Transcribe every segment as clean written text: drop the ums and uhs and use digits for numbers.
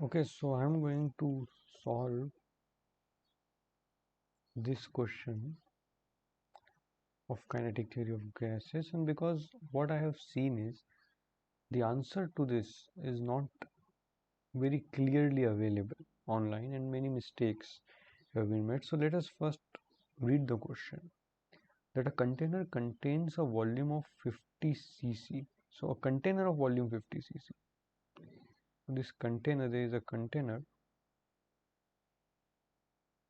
Okay, so I'm going to solve this question of kinetic theory of gases, and because what I have seen is the answer to this is not very clearly available online and many mistakes have been made. So let us first read the question that a container contains a volume of 50 cc. So a container of volume 50 cc. This container, there is a container.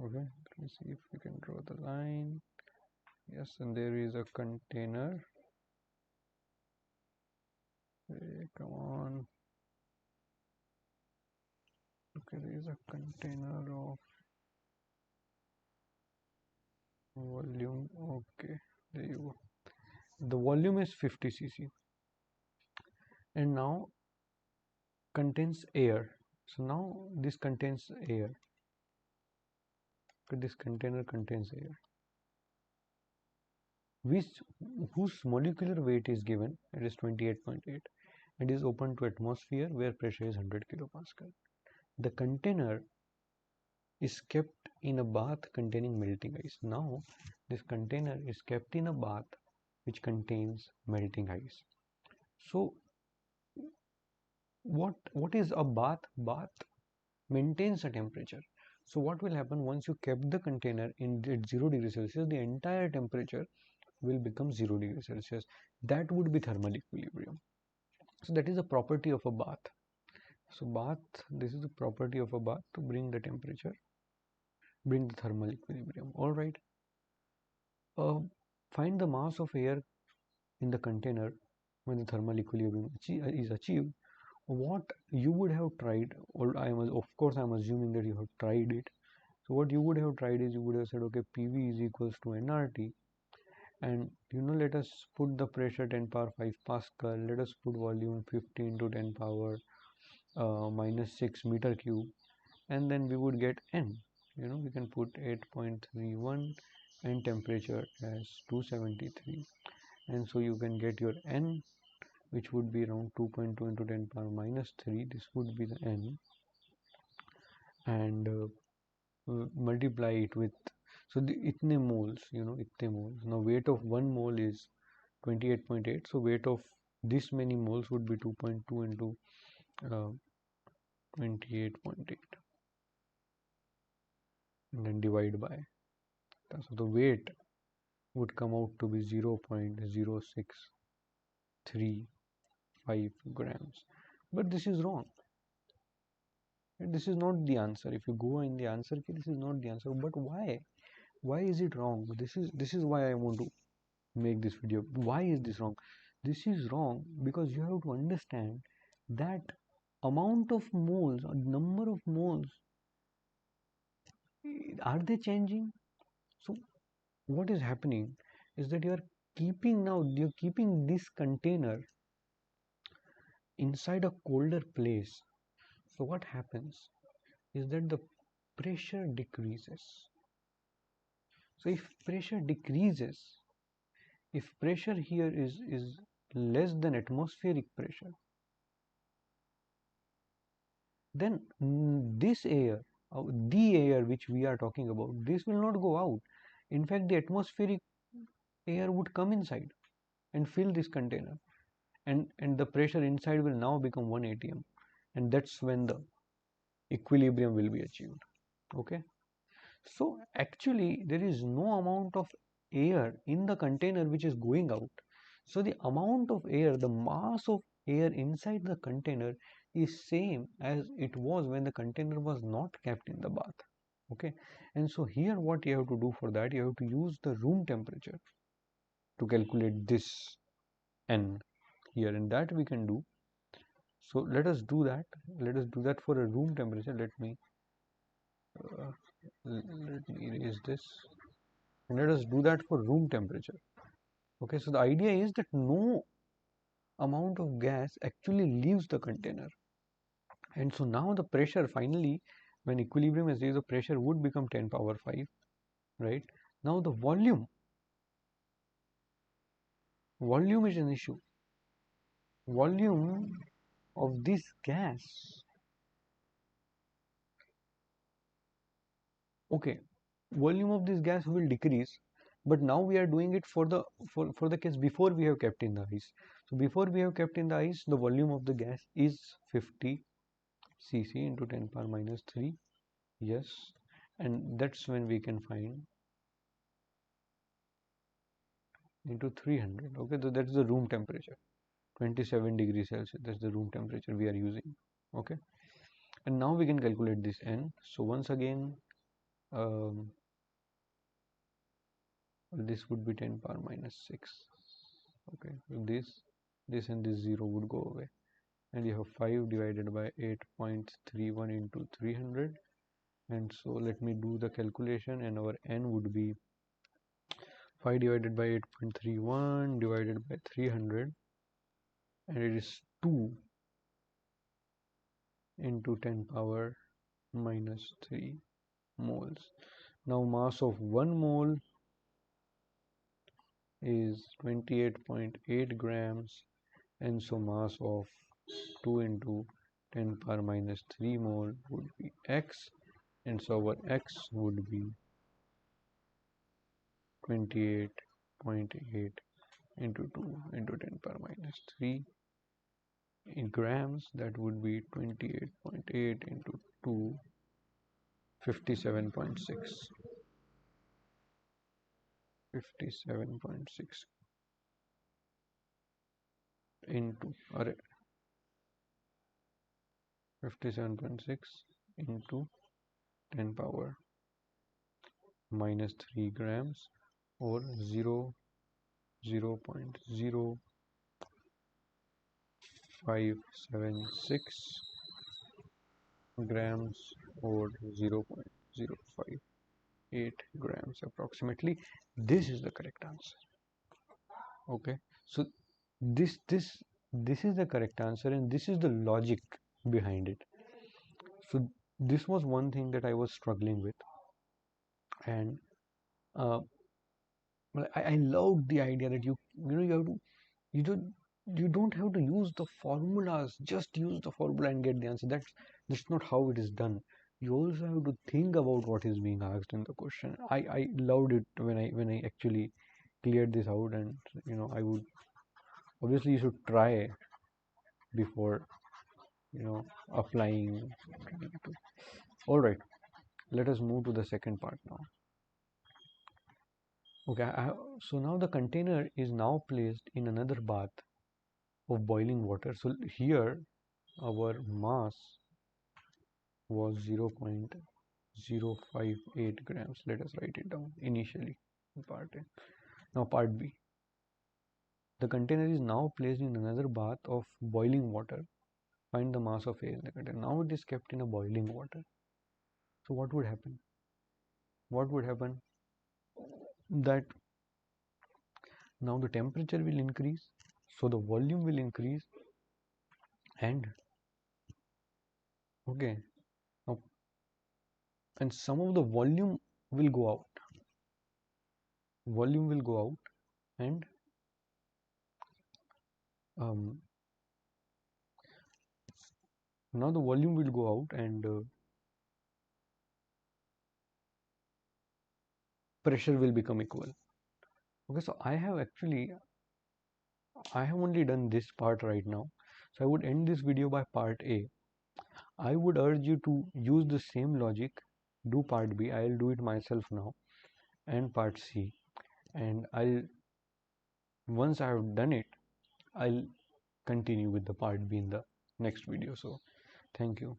Okay, let's see if we can draw the line. Yes, and there is a container. Hey, come on. Okay, there is a container of volume. Okay, there you go. The volume is 50 cc and now contains air. So now this contains air. Okay, this container contains air, which whose molecular weight is given. It is 28.8. It is open to atmosphere where pressure is 100 kilopascal. The container is kept in a bath containing melting ice. Now this container is kept in a bath which contains melting ice. So what is a bath? Bath maintains a temperature. So what will happen once you kept the container in at 0 degree Celsius? The entire temperature will become 0 degree Celsius. That would be thermal equilibrium. So that is a property of a bath. So bath, this is the property of a bath to bring the temperature, bring the thermal equilibrium. All right. Find the mass of air in the container when the thermal equilibrium is achieved. What you would have tried, or of course I'm assuming that you have tried it. So what you would have tried is you would have said, okay, PV is equals to nRT, and let us put the pressure 10 power 5 Pascal, let us put volume 15 to 10 power minus 6 meter cube, and then we would get N. We can put 8.31 and temperature as 273, and so you can get your N, which would be around 2.2 into 10 power minus 3. This would be the N, and multiply it with, so the itne moles, itne moles. Now weight of 1 mole is 28.8, so weight of this many moles would be 2.2 into 28.8, and then divide by, so the weight would come out to be 0.0635 grams. But this is wrong. This is not the answer. If you go in the answer key, this is not the answer. But why is it wrong? This is why I want to make this video. Why is this wrong? This is wrong because you have to understand that amount of moles or number of moles, are they changing? So what is happening is that you're keeping this container inside a colder place. So what happens is that the pressure decreases. So if pressure decreases, if pressure here is less than atmospheric pressure, then this air, the air which we are talking about, this will not go out. In fact, the atmospheric air would come inside and fill this container, and the pressure inside will now become 1 atm, and that's when the equilibrium will be achieved. Okay, so actually there is no amount of air in the container which is going out. So the amount of air, the mass of air inside the container is same as it was when the container was not kept in the bath. Okay, and so here what you have to do for that, you have to use the room temperature to calculate this N here, and that we can do. So let us do that. Let us do that for a room temperature. Let me erase this, and let us do that for room temperature. Okay, so the idea is that no amount of gas actually leaves the container, and so now the pressure finally, when equilibrium is there, the pressure would become 10 power 5, right? Now the volume is an issue. Volume of this gas okay, volume of this gas will decrease, but now we are doing it for the case before we have kept in the ice. So before we have kept in the ice, the volume of the gas is 50 cc into 10 power minus 3. Yes, and that's when we can find into 300. Okay, so that's the room temperature, 27 degrees Celsius. That's the room temperature we are using. Okay, and now we can calculate this n. So once again, um, this would be 10 power minus 6. Okay, so this and this 0 would go away, and you have 5 divided by 8.31 into 300. And so let me do the calculation, and our n would be 5 divided by 8.31 divided by 300, and it is 2 into 10 power minus 3 moles. Now mass of 1 mole is 28.8 grams, and so mass of 2 into 10 power minus 3 mole would be x, and so our x would be 28.8 into 2 into 10 power minus 3 in grams. That would be 28.8 into 2, 57.6. 57.6 into 57.6 into 10 power minus 3 grams, or 0.0576 grams, or 0.058 grams approximately. This is the correct answer. Okay, so this is the correct answer, and this is the logic behind it. So this was one thing that I was struggling with, and uh, I loved the idea that you know you have to you don't you don't have to use the formulas, just use the formula and get the answer. That's not how it is done. You also have to think about what is being asked in the question. I loved it when I actually cleared this out, and I would obviously, you should try before applying. All right, let us move to the second part now. Okay, so now the container is now placed in another bath of boiling water. So here our mass was 0.058 grams. Let us write it down initially in part A. Now part B. The container is now placed in another bath of boiling water. Find the mass of A in the container. Now it is kept in a boiling water. So what would happen? What would happen? That now the temperature will increase, so the volume will increase, and okay, now and some of the volume will go out. Volume will go out, and now the volume will go out, and pressure will become equal. Okay, so I have only done this part right now, so I would end this video by part A. I would urge you to use the same logic, do part B. I'll do it myself now, and part C, and once I have done it, I'll continue with the part B in the next video. So thank you.